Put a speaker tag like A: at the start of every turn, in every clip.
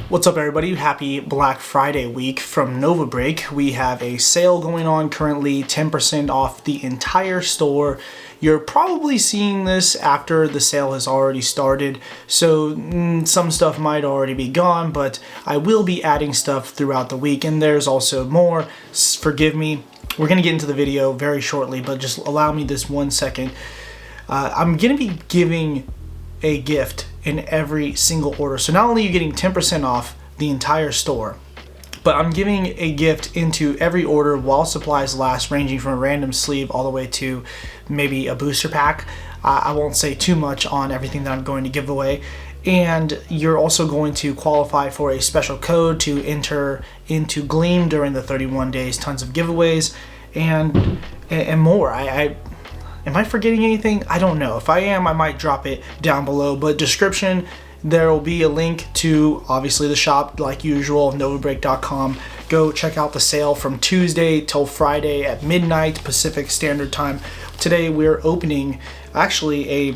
A: What's up, everybody? Happy Black Friday week from Novabreak. We have a sale going on currently, 10% off the entire store. You're probably seeing this after the sale has already started, so some stuff might already be gone, but I will be adding stuff throughout the week, and there's also more. Forgive me. We're going to get into the video very shortly, but just allow me this 1 second. I'm going to be giving a gift in every single order. So not only are you getting 10% off the entire store, but I'm giving a gift into every order while supplies last, ranging from a random sleeve all the way to maybe a booster pack. I won't say too much on everything that I'm going to give away. And you're also going to qualify for a special code to enter into Gleam during the 31 days. Tons of giveaways and more. Am I forgetting anything? I don't know. If I am, I might drop it down below. But description, there will be a link to, obviously, the shop, like usual, Novabreakdotcom. Go check out the sale from Tuesday till Friday at midnight Pacific Standard Time. Today, we're opening, actually,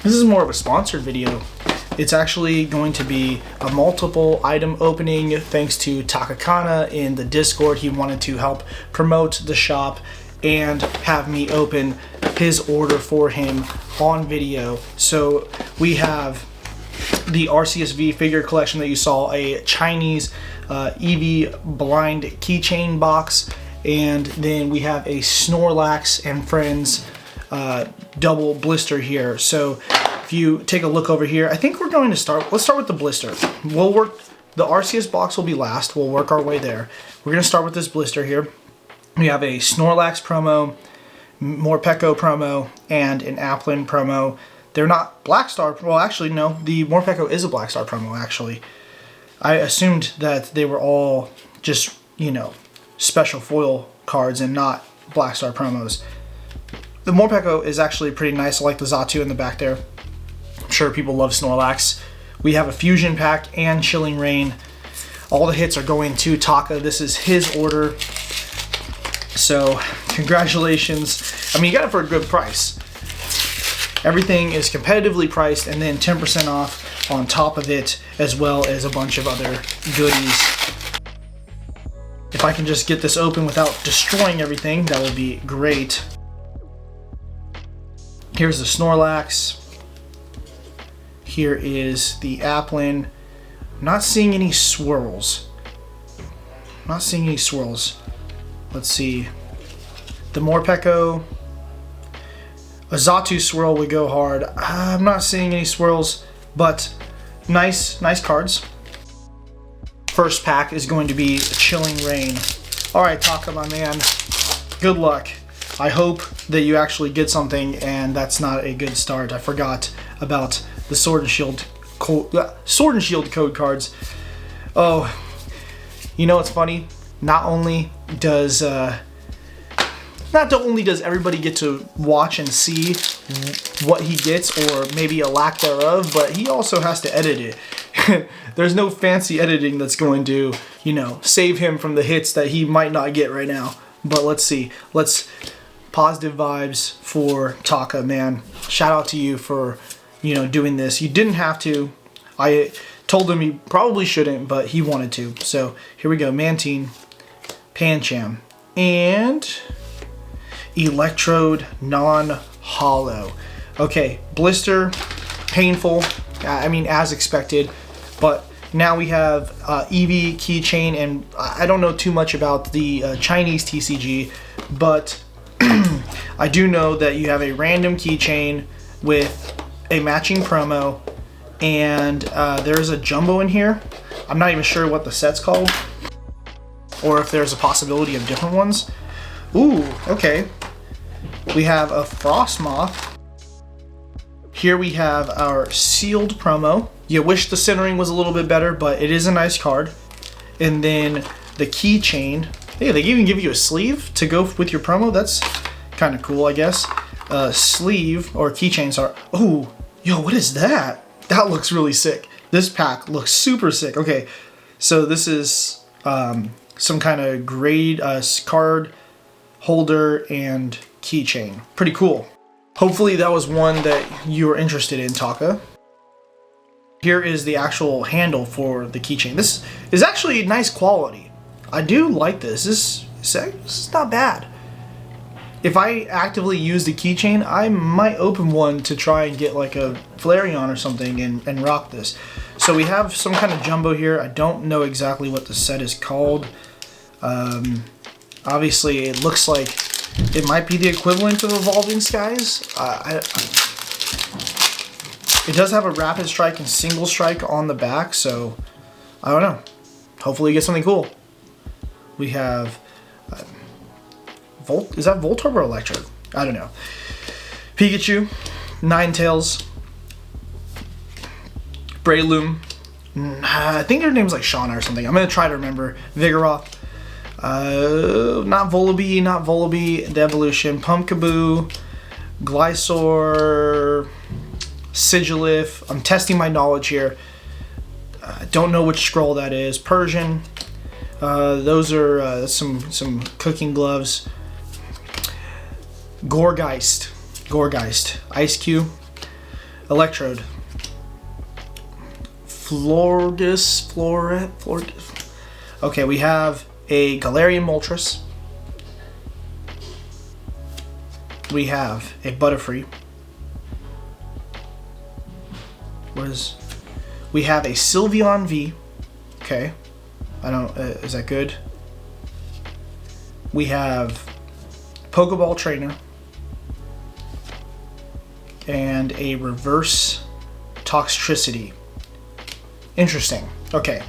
A: this is more of a sponsored video. It's actually going to be a multiple item opening thanks to Takakana in the Discord. He wanted to help promote the shop and have me open his order for him on video. So we have the RCSV figure collection that you saw, a Chinese EV blind keychain box, and then we have a Snorlax and Friends double blister here. So if you take a look over here, I think we're going to start, let's start with the blister. We'll work, the RCS box will be last, we'll work our way there. We're going to start with this blister here. We have a Snorlax promo, Morpeko promo, and an Applin promo. They're not Black Star, well actually no, the Morpeko is a Black Star promo actually. I assumed that they were all just, you know, special foil cards and not Black Star promos. The Morpeko is actually pretty nice. I like the Xatu in the back there. I'm sure people love Snorlax. We have a Fusion Pack and Chilling Reign. All the hits are going to Taka. This is his order. So, congratulations. I mean, you got it for a good price. Everything is competitively priced, and then 10% off on top of it, as well as a bunch of other goodies. If I can just get this open without destroying everything, that would be great. Here's the Snorlax. Here is the Applin. I'm not seeing any swirls. Let's see. The Morpeko. A Xatu swirl would go hard. I'm not seeing any swirls, but nice cards. First pack is going to be Chilling Reign. Alright, Taka, my man. Good luck. I hope that you actually get something, and that's not a good start. I forgot about the Sword and Shield code cards. Oh, you know what's funny? Not only does everybody get to watch and see what he gets, or maybe a lack thereof, but he also has to edit it. There's no fancy editing that's going to, you know, save him from the hits that he might not get right now. But let's see. Positive vibes for Taka, man. Shout out to you for, you know, doing this. You didn't have to. I told him he probably shouldn't, but he wanted to. So here we go. Mantine, Pancham, and Electrode non-hollow. Okay, blister, painful. I mean, as expected. But now we have EV keychain, and I don't know too much about the Chinese TCG, but I do know that you have a random keychain with a matching promo, and there's a jumbo in here. I'm not even sure what the set's called, or if there's a possibility of different ones. Ooh, okay. We have a Frostmoth. Here we have our sealed promo. You wish the centering was a little bit better, but it is a nice card. And then the keychain. Hey, they even give you a sleeve to go with your promo. That's kind of cool, I guess. Sleeve, or keychains are... Oh, yo, what is that? That looks really sick. This pack looks super sick. Okay, so this is some kind of grade card holder and keychain. Pretty cool. Hopefully that was one that you were interested in, Taka. Here is the actual handle for the keychain. This is actually nice quality. I do like this. This is not bad. If I actively use the keychain, I might open one to try and get like a Flareon or something and rock this. So we have some kind of jumbo here. I don't know exactly what the set is called. Obviously, it looks like it might be the equivalent of Evolving Skies. It does have a Rapid Strike and Single Strike on the back, so I don't know. Hopefully, we get something cool. We have Volt. Is that Voltorb or Electrode? I don't know. Pikachu, Ninetales, Breloom. I think her name's like Shauna or something. I'm gonna try to remember. Vigoroth. Not Volibee, the evolution. Pumpkaboo, Glysaur, Sigilif. I'm testing my knowledge here. I don't know which scroll that is. Persian. Those are some cooking gloves. Gorgeist. Ice Cube. Electrode. Florges. Okay, we have a Galarian Moltres. We have a Butterfree. We have a Sylveon V. Okay. I don't, is that good? We have Pokeball Trainer. And a Reverse Toxtricity. Interesting. Okay.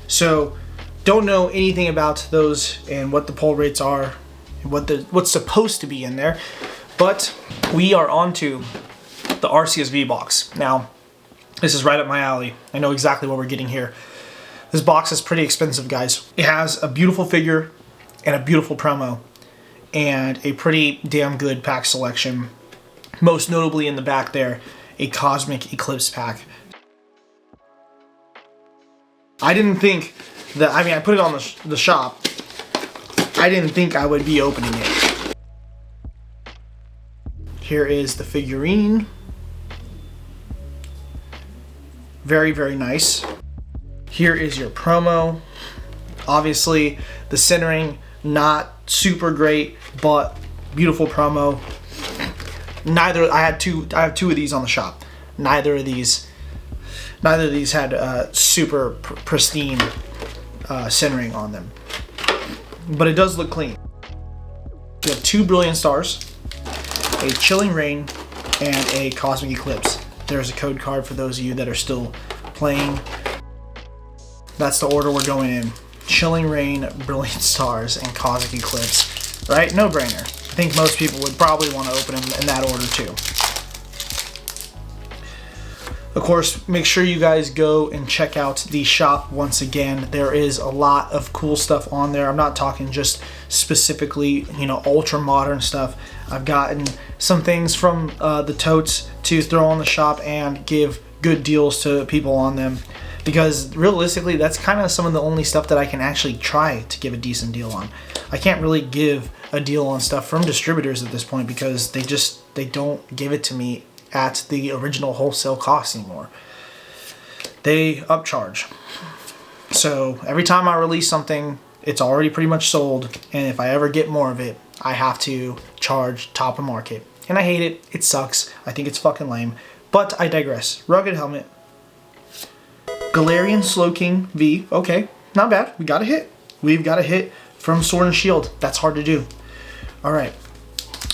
A: So, don't know anything about those and what the pull rates are, and what's supposed to be in there, but we are on to the Arceus V box. Now, this is right up my alley. I know exactly what we're getting here. This box is pretty expensive, guys. It has a beautiful figure and a beautiful promo and a pretty damn good pack selection. Most notably in the back there, a Cosmic Eclipse pack. I didn't think that, I mean, I put it on the shop. I didn't think I would be opening it. Here is the figurine. Very, very nice. Here is your promo. Obviously, the centering, not super great, but beautiful promo. I have two of these on the shop. Neither of these had super pristine centering on them, but it does look clean. We have 2 Brilliant Stars, a Chilling Reign, and a Cosmic Eclipse. There's a code card for those of you that are still playing. That's the order we're going in. Chilling Reign, Brilliant Stars, and Cosmic Eclipse. Right? No brainer. I think most people would probably want to open them in that order too. Of course, make sure you guys go and check out the shop once again. There is a lot of cool stuff on there. I'm not talking just specifically, ultra modern stuff. I've gotten some things from the totes to throw on the shop and give good deals to people on them. Because realistically, that's kind of some of the only stuff that I can actually try to give a decent deal on. I can't really give a deal on stuff from distributors at this point because they don't give it to me at the original wholesale cost anymore. They upcharge. So every time I release something, it's already pretty much sold, and if I ever get more of it, I have to charge top of market. And I hate it. It sucks. I think it's fucking lame. But I digress. Rugged Helmet. Galarian Slowking V. Okay, not bad. We got a hit. We've got a hit from Sword and Shield. That's hard to do. Alright.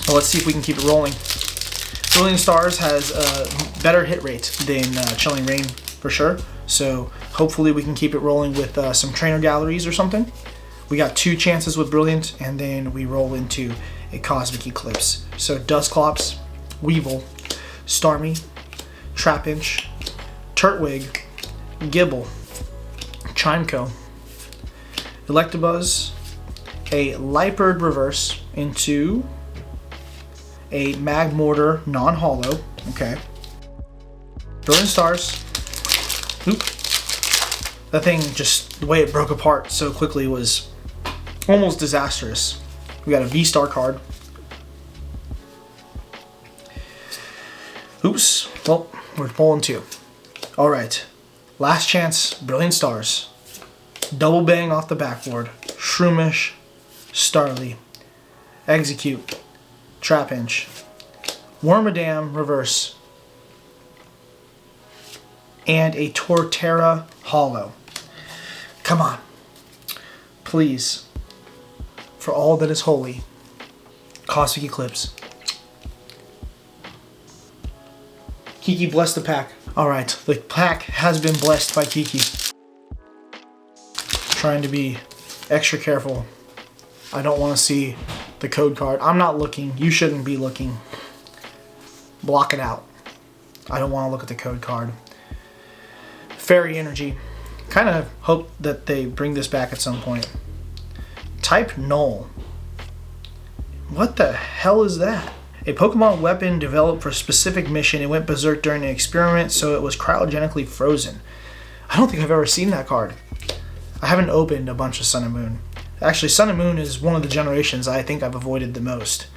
A: Well, let's see if we can keep it rolling. Brilliant Stars has a better hit rate than Chilling Reign for sure. So hopefully we can keep it rolling with some trainer galleries or something. We got 2 chances with Brilliant, and then we roll into a Cosmic Eclipse. So Dusclops, Weevil, Starmie, Trapinch, Turtwig, Gibble, Chimeco, Electabuzz, a Liepard Reverse into a Magmortar non-holo. Okay. Brilliant Stars. Oop. That thing, just the way it broke apart so quickly was almost disastrous. We got a V-Star card. Oops. Well, we're pulling 2. All right, last chance, Brilliant Stars. Double bang off the backboard. Shroomish, Starly, Execute, Trapinch, Wormadam reverse, and a Torterra holo. Come on. Please. For all that is holy. Cosmic Eclipse. Kiki, bless the pack. Alright, the pack has been blessed by Kiki. Trying to be extra careful. I don't want to see the code card. I'm not looking. You shouldn't be looking. Block it out. I don't want to look at the code card. Fairy Energy. Kind of hope that they bring this back at some point. Type Null. What the hell is that? A Pokemon weapon developed for a specific mission. It went berserk during an experiment, so it was cryogenically frozen. I don't think I've ever seen that card. I haven't opened a bunch of Sun and Moon. Actually, Sun and Moon is one of the generations I think I've avoided the most.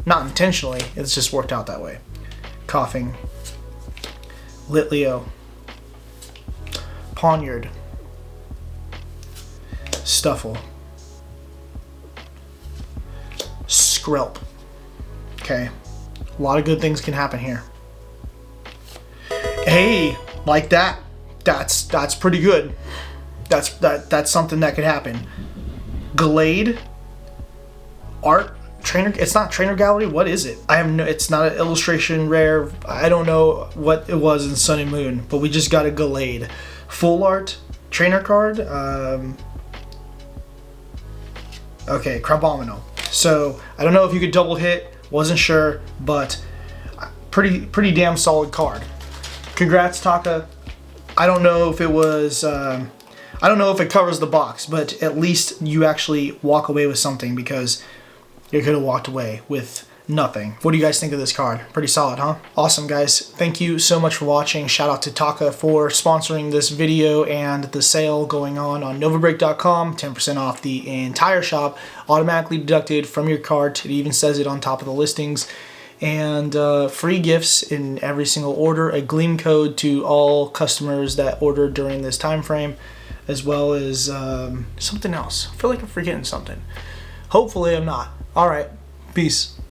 A: Not intentionally, it's just worked out that way. Coughing. Litleo. Poniard. Stuffle. Skrelp. Okay. A lot of good things can happen here. Hey, like that. That's pretty good. That's something that could happen. Glade. Art. Trainer. It's not Trainer Gallery. What is it? I have no. It's not an illustration rare. I don't know what it was in Sun and Moon, but we just got a Glade. Full art. Trainer card. Okay, Crabominal. So I don't know if you could double hit. Wasn't sure, but pretty damn solid card. Congrats, Taka. I don't know if it was. I don't know if it covers the box, but at least you actually walk away with something, because you could have walked away with nothing. What do you guys think of this card? Pretty solid, huh? Awesome, guys. Thank you so much for watching. Shout out to Taka for sponsoring this video and the sale going on Novabreak.com. 10% off the entire shop, automatically deducted from your cart. It even says it on top of the listings. And free gifts in every single order. A Gleam code to all customers that ordered during this time frame, as well as something else. I feel like I'm forgetting something. Hopefully I'm not. All right. Peace.